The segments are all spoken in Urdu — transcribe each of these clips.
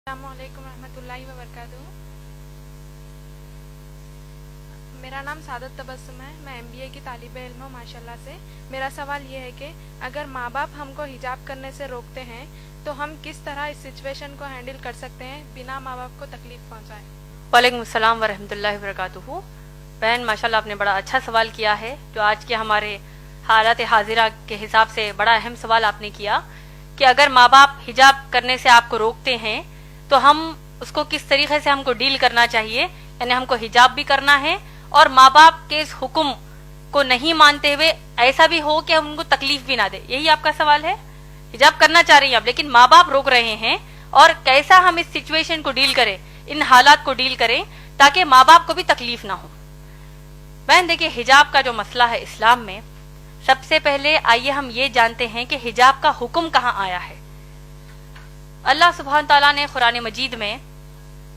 السلام علیکم ورحمۃ اللہ وبرکاتہ۔ میرا نام سعادت تبسم ہے، میں MBA کی طالب علم ہوں ماشاء اللہ سے۔ میرا سوال یہ ہے کہ اگر ماں باپ ہم کو حجاب کرنے سے روکتے ہیں تو ہم کس طرح اس سچویشن کو ہینڈل کر سکتے ہیں بنا ماں باپ کو تکلیف پہنچائے؟ وعلیکم السلام ورحمۃ اللہ وبرکاتہ۔ بہن ماشاء اللہ آپ نے بڑا اچھا سوال کیا ہے، جو آج کے ہمارے حالات حاضرہ کے حساب سے بڑا اہم سوال آپ نے کیا کہ اگر ماں باپ حجاب کرنے سے آپ کو روکتے ہیں تو ہم اس کو کس طریقے سے ہم کو ڈیل کرنا چاہیے، یعنی ہم کو حجاب بھی کرنا ہے اور ماں باپ کے اس حکم کو نہیں مانتے ہوئے ایسا بھی ہو کہ ہم ان کو تکلیف بھی نہ دے۔ یہی آپ کا سوال ہے؟ حجاب کرنا چاہ رہی ہیں آپ لیکن ماں باپ روک رہے ہیں، اور کیسا ہم اس سچویشن کو ڈیل کریں، ان حالات کو ڈیل کریں تاکہ ماں باپ کو بھی تکلیف نہ ہو۔ بہن دیکھیں، حجاب کا جو مسئلہ ہے اسلام میں، سب سے پہلے آئیے ہم یہ جانتے ہیں کہ حجاب کا حکم کہاں آیا ہے۔ اللہ سبحانہ تعالیٰ نے قرآن مجید میں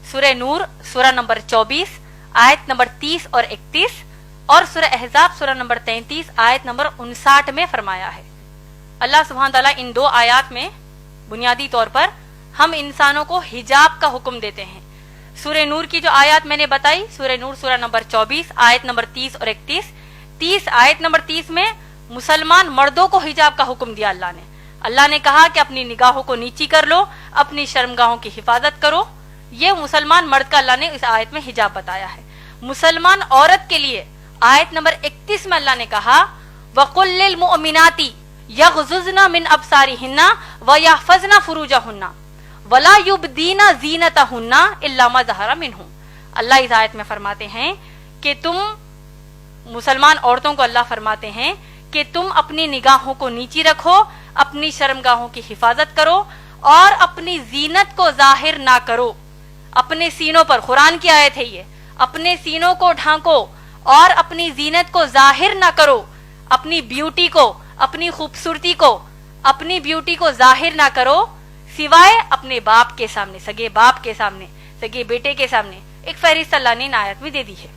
سورہ نور سورہ نمبر 24 آیت نمبر 30 اور 31 اور سورہ احزاب سورہ نمبر 33 آیت نمبر 59 میں فرمایا ہے۔ اللہ سبحانہ تعالیٰ ان دو آیات میں بنیادی طور پر ہم انسانوں کو حجاب کا حکم دیتے ہیں۔ سورہ نور کی جو آیات میں نے بتائی، سورہ نور سورہ نمبر 24 آیت نمبر 30 اور 31 آیت نمبر 30 میں مسلمان مردوں کو حجاب کا حکم دیا اللہ نے کہا کہ اپنی نگاہوں کو نیچی کر لو، اپنی شرمگاہوں کی حفاظت کرو۔ یہ مسلمان مرد کا اللہ نے اس آیت میں حجاب بتایا ہے۔ مسلمان عورت کے لیے آیت نمبر 31 میں اللہ نے کہا وَقُلْ لِلْمُؤْمِنَاتِ يَغْضُضْنَ مِنْ أَبْصَارِهِنَّ وَيَحْفَظْنَ فُرُوجَهُنَّ وَلَا يُبْدِينَ زِينَتَهُنَّ إِلَّا مَا ظَهَرَ مِنْهُ۔ اللہ اس آیت میں فرماتے ہیں کہ تم مسلمان عورتوں کو اللہ فرماتے ہیں کہ تم اپنی نگاہوں کو نیچی رکھو، اپنی شرمگاہوں کی حفاظت کرو اور اپنی زینت کو ظاہر نہ کرو۔ اپنے سینوں پر، قرآن کی آیت ہے یہ، اپنے سینوں کو ڈھانکو اور اپنی زینت کو ظاہر نہ کرو، اپنی بیوٹی کو، اپنی خوبصورتی کو، اپنی بیوٹی کو ظاہر نہ کرو سوائے اپنے باپ کے سامنے، سگے باپ کے سامنے، سگے بیٹے کے سامنے۔ ایک فہرست اللہ نے ان آیت میں دے دی ہے۔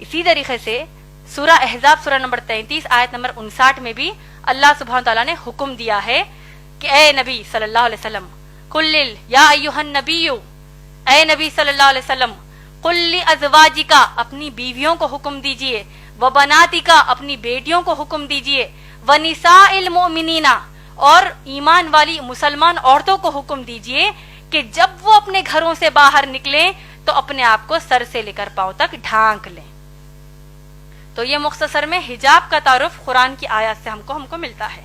اسی طریقے سے سورہ احزاب سورہ نمبر 33 آیت نمبر 59 میں بھی اللہ سبحانہ تعالیٰ نے حکم دیا ہے کہ اے نبی صلی اللہ علیہ وسلم قل یا ایھا النبی، اے نبی صلی اللہ علیہ وسلم قل لازواجک، اپنی بیویوں کو حکم دیجئے، وبناتک، اپنی بیٹیوں کو حکم دیجئے، ونساء المؤمنین، اور ایمان والی مسلمان عورتوں کو حکم دیجئے کہ جب وہ اپنے گھروں سے باہر نکلیں تو اپنے آپ کو سر سے لے کر پاؤں تک ڈھانک لیں۔ تو یہ مختصر میں حجاب کا تعارف قرآن کی آیات سے ہم کو ملتا ہے۔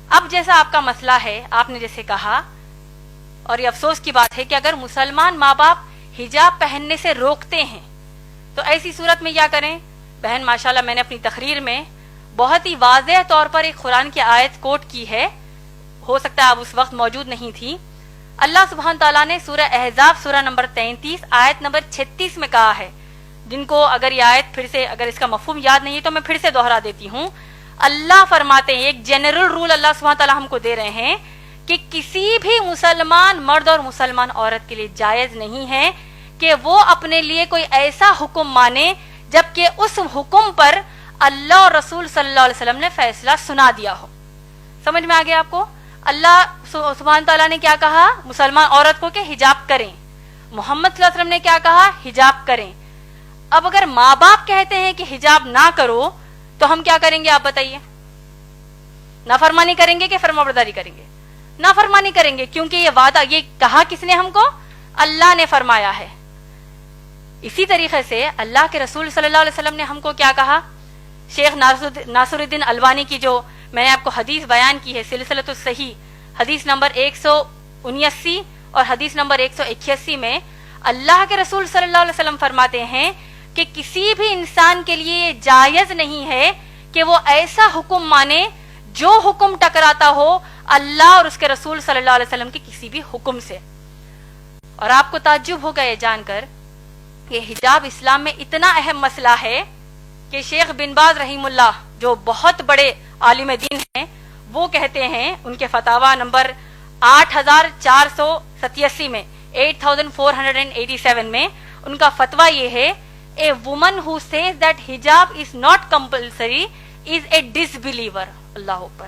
اب جیسا آپ کا مسئلہ ہے، آپ نے جیسے کہا، اور یہ افسوس کی بات ہے کہ اگر مسلمان ماں باپ حجاب پہننے سے روکتے ہیں تو ایسی صورت میں کیا کریں؟ بہن ماشاءاللہ میں نے اپنی تقریر میں بہت ہی واضح طور پر ایک قرآن کی آیت کوٹ کی ہے، ہو سکتا ہے آپ اس وقت موجود نہیں تھی۔ اللہ سبحانہ تعالیٰ نے سورہ احزاب سورہ نمبر 33 آیت نمبر 36 میں کہا ہے، جن کو اگر یہ آیت پھر سے، اگر اس کا مفہوم یاد نہیں ہے تو میں پھر سے دوہرا دیتی ہوں۔ اللہ فرماتے ہیں، ایک جنرل رول اللہ سبحانہ تعالیٰ ہم کو دے رہے ہیں کہ کسی بھی مسلمان مرد اور مسلمان عورت کے لیے جائز نہیں ہے کہ وہ اپنے لیے کوئی ایسا حکم مانے جبکہ اس حکم پر اللہ اور رسول صلی اللہ علیہ وسلم نے فیصلہ سنا دیا ہو۔ سمجھ میں آ گیا آپ کو؟ اللہ سبحانہ تعالیٰ نے کیا کہا؟ مسلمان عورت کو کہ حجاب کریں۔ محمد صلی اللہ علیہ وسلم نے کیا کہا؟ حجاب کریں۔ اب اگر ماں باپ کہتے ہیں کہ حجاب نہ کرو تو ہم کیا کریں گے؟ آپ بتائیے۔ نافرمانی کریں گے کہ فرمانبرداری کریں گے؟ نافرمانی کریں گے، کیونکہ یہ وعدہ، یہ کہا کس نے ہم کو؟ اللہ نے فرمایا ہے۔ اسی طریقے سے اللہ کے رسول صلی اللہ علیہ وسلم نے ہم کو کیا کہا؟ شیخ ناصر الدین البانی کی جو میں نے آپ کو حدیث بیان کی ہے، سلسلۃ الصحیح، حدیث نمبر 179 اور حدیث نمبر 181 میں اللہ کے رسول صلی اللہ علیہ وسلم فرماتے ہیں کہ کسی بھی انسان کے لیے یہ جائز نہیں ہے کہ وہ ایسا حکم مانے جو حکم ٹکراتا ہو اللہ اور اس کے رسول صلی اللہ علیہ وسلم کے کسی بھی حکم سے۔ اور آپ کو تعجب ہوگا یہ جان کر کہ حجاب اسلام میں اتنا اہم مسئلہ ہے کہ شیخ بن باز رحیم اللہ، جو بہت بڑے عالم دین ہیں، وہ کہتے ہیں ان کے فتاوی نمبر 8487 میں 8487 میں ان کا فتویٰ یہ ہے، A woman who says that hijab is not compulsory is a disbeliever۔ اللہ اوپر،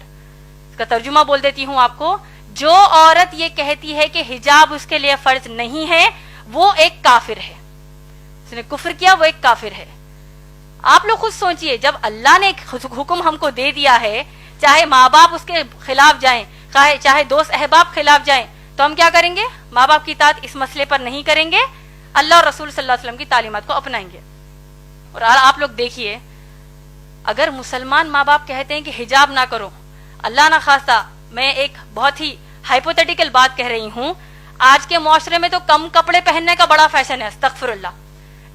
اس کا ترجمہ بول دیتی ہوں آپ کو، جو عورت یہ کہتی ہے کہ حجاب اس کے لیے فرض نہیں ہے وہ ایک کافر ہے، اس نے کفر کیا، وہ ایک کافر ہے۔ آپ لوگ خود سوچئے، جب اللہ نے حکم ہم کو دے دیا ہے، چاہے ماں باپ اس کے خلاف جائیں، چاہے دوست احباب خلاف جائیں، تو ہم کیا کریں گے؟ ماں باپ کی اطاعت اس مسئلے پر نہیں کریں گے، اللہ اور رسول صلی اللہ علیہ وسلم کی تعلیمات کو اپنائیں گے۔ اور آپ لوگ دیکھیے، اگر مسلمان ماں باپ کہتے ہیں کہ حجاب نہ کرو، اللہ نہ خواستہ، میں ایک بہت ہی ہائپوتھیٹیکل بات کہہ رہی ہوں، آج کے معاشرے میں تو کم کپڑے پہننے کا بڑا فیشن ہے، استغفر اللہ،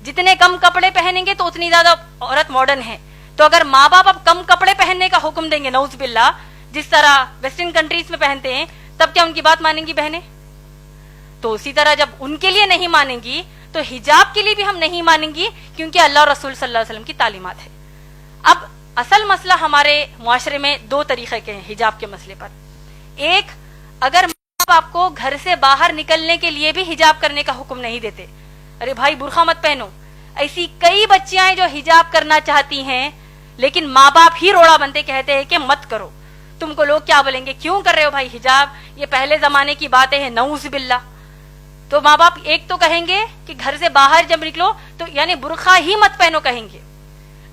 جتنے کم کپڑے پہنیں گے تو اتنی زیادہ عورت ماڈرن ہے۔ تو اگر ماں باپ اب کم کپڑے پہننے کا حکم دیں گے، نعوذ باللہ، جس طرح ویسٹرن کنٹریز میں پہنتے ہیں، تب کیا ان کی بات مانیں گی بہنیں؟ تو اسی طرح جب ان کے لیے نہیں مانیں گی تو حجاب کے لیے بھی ہم نہیں مانیں گی، کیونکہ اللہ اور رسول صلی اللہ علیہ وسلم کی تعلیمات ہے۔ اب اصل مسئلہ ہمارے معاشرے میں دو طریقے کے ہیں حجاب کے مسئلے پر۔ ایک، اگر ماں باپ کو گھر سے باہر نکلنے کے لیے بھی حجاب کرنے کا حکم نہیں دیتے، ارے بھائی برقع مت پہنو، ایسی کئی بچیاں ہیں جو حجاب کرنا چاہتی ہیں لیکن ماں باپ ہی روڑا بنتے کہتے ہیں کہ مت کرو، تم کو لوگ کیا بولیں گے، کیوں کر رہے ہو بھائی حجاب، یہ پہلے زمانے کی باتیں ہیں، نعوذ باللہ۔ تو ماں باپ ایک تو کہیں گے کہ گھر سے باہر جب نکلو تو یعنی برقع ہی مت پہنو کہیں گے۔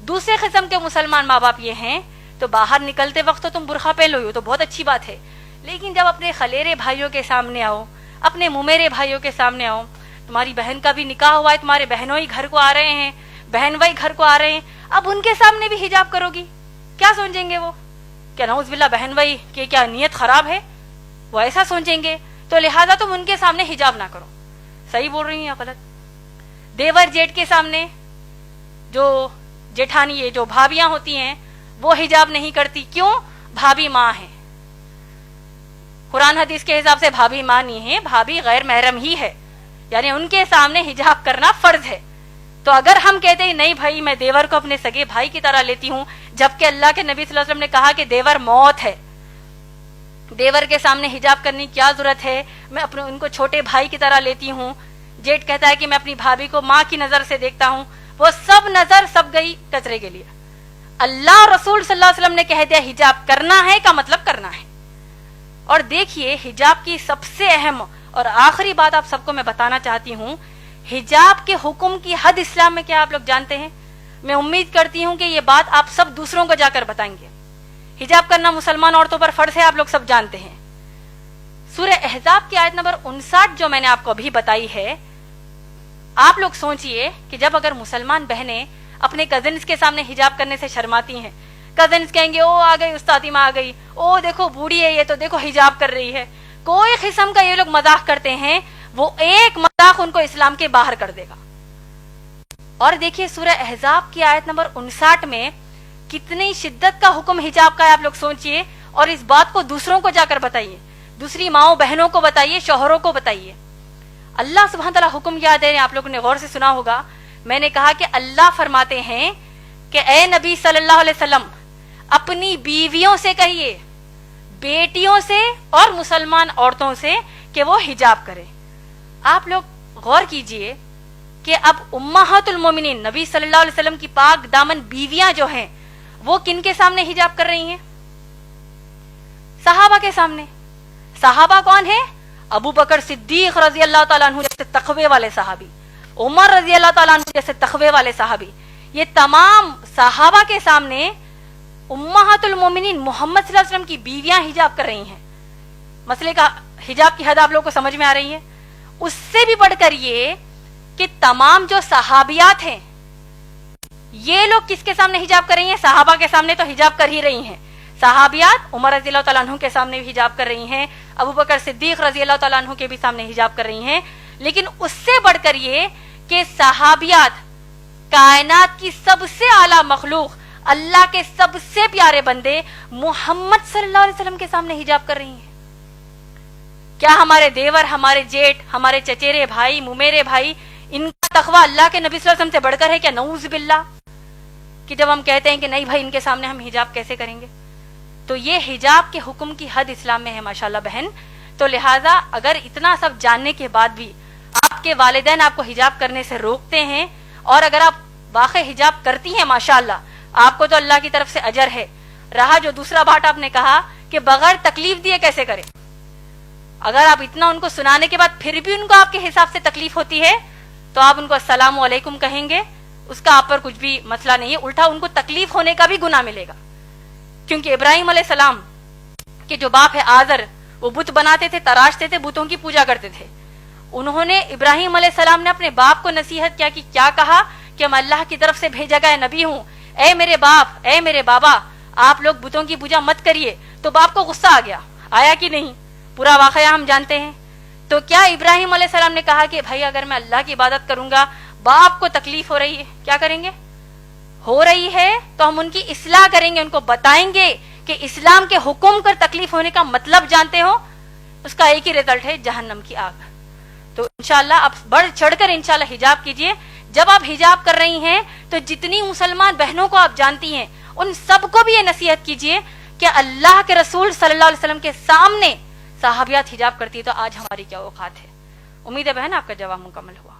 دوسرے قسم کے مسلمان ماں باپ یہ ہیں، تو باہر نکلتے وقت تو تم برقع پہن لو، تو بہت اچھی بات ہے، لیکن جب اپنے خلیرے بھائیوں کے سامنے آؤ، اپنے ممیرے بھائیوں کے سامنے آؤ، تمہاری بہن کا بھی نکاح ہوا ہے، تمہارے بہنوں ہی گھر کو آ رہے ہیں، بہن بھائی گھر کو آ رہے ہیں، اب ان کے سامنے بھی حجاب کرو گی، کیا سوچیں گے وہ؟ کیا نعوذ باللہ بہن بھائی کہ کیا نیت خراب ہے؟ وہ ایسا سوچیں گے، تو لہٰذا تم ان کے سامنے حجاب نہ کرو۔ صحیح بول رہی ہیں یا غلط؟ دیور جیٹ کے سامنے، جو جیٹھانی ہے، جو بھابیاں ہوتی ہیں، وہ حجاب نہیں کرتی، کیوں؟ بھابی ماں ہے، قرآن حدیث کے حساب سے بھابی ماں نہیں ہے، بھابی غیر محرم ہی ہے، یعنی ان کے سامنے حجاب کرنا فرض ہے۔ تو اگر ہم کہتے ہیں نہیں بھائی میں دیور کو اپنے سگے بھائی کی طرح لیتی ہوں، جبکہ اللہ کے نبی صلی اللہ علیہ وسلم نے کہا کہ دیور موت ہے، دیور کے سامنے حجاب کرنے کی کیا ضرورت ہے، میں اپنے ان کو چھوٹے بھائی کی طرح لیتی ہوں۔ جیٹ کہتا ہے کہ میں اپنی بھابھی کو ماں کی نظر سے دیکھتا ہوں، وہ سب نظر سب گئی کچرے کے لیے۔ اللہ اور رسول صلی اللہ علیہ وسلم نے کہہ دیا حجاب کرنا ہے کا مطلب کرنا ہے۔ اور دیکھیے حجاب کی سب سے اہم اور آخری بات آپ سب کو میں بتانا چاہتی ہوں، حجاب کے حکم کی حد اسلام میں کیا آپ لوگ جانتے ہیں؟ میں امید کرتی ہوں کہ یہ بات آپ سب دوسروں کو جا کر بتائیں گے۔ حجاب کرنا مسلمان عورتوں پر فرض ہے، آپ لوگ سب جانتے ہیں۔ سورہ احزاب کی آیت نمبر 59 جو میں نے آپ کو ابھی بتائی ہے، آپ لوگ سوچئے کہ جب اگر مسلمان بہنیں اپنے کزنز کے سامنے حجاب کرنے سے شرماتی ہیں، کزنز کہیں گے او آ گئی استادیمہ آ گئی، او دیکھو بوڑھی ہے یہ تو دیکھو حجاب کر رہی ہے، کوئی قسم کا یہ لوگ مذاق کرتے ہیں، وہ ایک مذاق ان کو اسلام کے باہر کر دے گا۔ اور دیکھیے سورہ احزاب کی آیت نمبر 59 میں کتنی شدت کا حکم حجاب کا ہے، آپ لوگ سوچئے، اور اس بات کو دوسروں کو جا کر بتائیے، دوسری ماؤں بہنوں کو بتائیے، شوہروں کو بتائیے۔ اللہ سبحانہ تعالیٰ حکم کیا دے رہے ہیں، آپ لوگوں نے غور سے سنا ہوگا، میں نے کہا کہ اللہ فرماتے ہیں کہ اے نبی صلی اللہ علیہ وسلم اپنی بیویوں سے کہیے، بیٹیوں سے اور مسلمان عورتوں سے کہ وہ حجاب کریں۔ آپ لوگ غور کیجئے کہ اب امہات المومنین نبی صلی اللہ علیہ وسلم کی پاک دامن بیویاں جو ہیں وہ کن کے سامنے حجاب کر رہی ہیں؟ صحابہ کے سامنے۔ صحابہ کون ہیں؟ ابو بکر صدیق رضی اللہ تعالیٰ عنہ جیسے تقوی والے صحابی، عمر رضی اللہ تعالیٰ عنہ جیسے تقوی والے صحابی، یہ تمام صحابہ کے سامنے امہات المومنین محمد صلی اللہ علیہ وسلم کی بیویاں حجاب کر رہی ہیں۔ مسئلے کا حجاب کی حد آپ لوگوں کو سمجھ میں آ رہی ہے؟ اس سے بھی بڑھ کر یہ کہ تمام جو صحابیات ہیں یہ لوگ کس کے سامنے حجاب کر رہی ہیں؟ صحابہ کے سامنے تو حجاب کر ہی رہی ہیں، صحابیات عمر رضی اللہ تعالیٰ عنہ کے سامنے بھی حجاب کر رہی ہیں، ابو بکر صدیق رضی اللہ تعالیٰ عنہ کے بھی سامنے حجاب کر رہی ہیں، لیکن اس سے بڑھ کر یہ کہ صحابیات کائنات کی سب سے اعلیٰ مخلوق، اللہ کے سب سے پیارے بندے محمد صلی اللہ علیہ وسلم کے سامنے حجاب کر رہی ہیں۔ کیا ہمارے دیور، ہمارے جیٹ، ہمارے چچیرے بھائی، ممیرے بھائی، ان کا تقویٰ اللہ کے نبی صلی اللہ علیہ وسلم سے بڑھ کر ہے کیا؟ نعوذ باللہ، کہ جب ہم کہتے ہیں کہ نہیں بھائی ان کے سامنے ہم حجاب کیسے کریں گے؟ تو یہ حجاب کے حکم کی حد اسلام میں ہے ماشاءاللہ بہن۔ تو لہٰذا اگر اتنا سب جاننے کے بعد بھی آپ کے والدین آپ کو حجاب کرنے سے روکتے ہیں، اور اگر آپ واقع حجاب کرتی ہیں ماشاءاللہ، آپ کو تو اللہ کی طرف سے اجر ہے۔ رہا جو دوسرا بات آپ نے کہا کہ بغیر تکلیف دیے کیسے کریں، اگر آپ اتنا ان کو سنانے کے بعد پھر بھی ان کو آپ کے حساب سے تکلیف ہوتی ہے تو آپ ان کو السلام علیکم کہیں گے, اس کا آپ پر کچھ بھی مسئلہ نہیں ہے, الٹا ان کو تکلیف ہونے کا بھی گناہ ملے گا. کیونکہ ابراہیم علیہ السلام کے جو باپ ہے آزر, وہ بت بناتے تھے, تراشتے تھے, بتوں کی پوجا کرتے تھے. انہوں نے, ابراہیم علیہ السلام نے اپنے باپ کو نصیحت کیا کہ کیا کہا کہ میں اللہ کی طرف سے بھیجا گیا نبی ہوں, اے میرے باپ, اے میرے بابا, آپ لوگ بتوں کی پوجا مت کریے. تو باپ کو غصہ آ گیا, آیا کہ نہیں؟ پورا واقعہ ہم جانتے ہیں. تو کیا ابراہیم علیہ السلام نے کہا کہ بھائی اگر میں اللہ کی عبادت کروں گا, باپ کو تکلیف ہو رہی ہے, کیا کریں گے؟ ہو رہی ہے تو ہم ان کی اصلاح کریں گے, ان کو بتائیں گے کہ اسلام کے حکم کر تکلیف ہونے کا مطلب جانتے ہو, اس کا ایک ہی رزلٹ ہے, جہنم کی آگ. تو انشاءاللہ آپ بڑھ چڑھ کر انشاءاللہ حجاب کیجئے. جب آپ حجاب کر رہی ہیں تو جتنی مسلمان بہنوں کو آپ جانتی ہیں ان سب کو بھی یہ نصیحت کیجئے کہ اللہ کے رسول صلی اللہ علیہ وسلم کے سامنے صحابیات حجاب کرتی ہے تو آج ہماری کیا اوقات ہے. امید ہے بہن آپ کا جواب مکمل ہوا.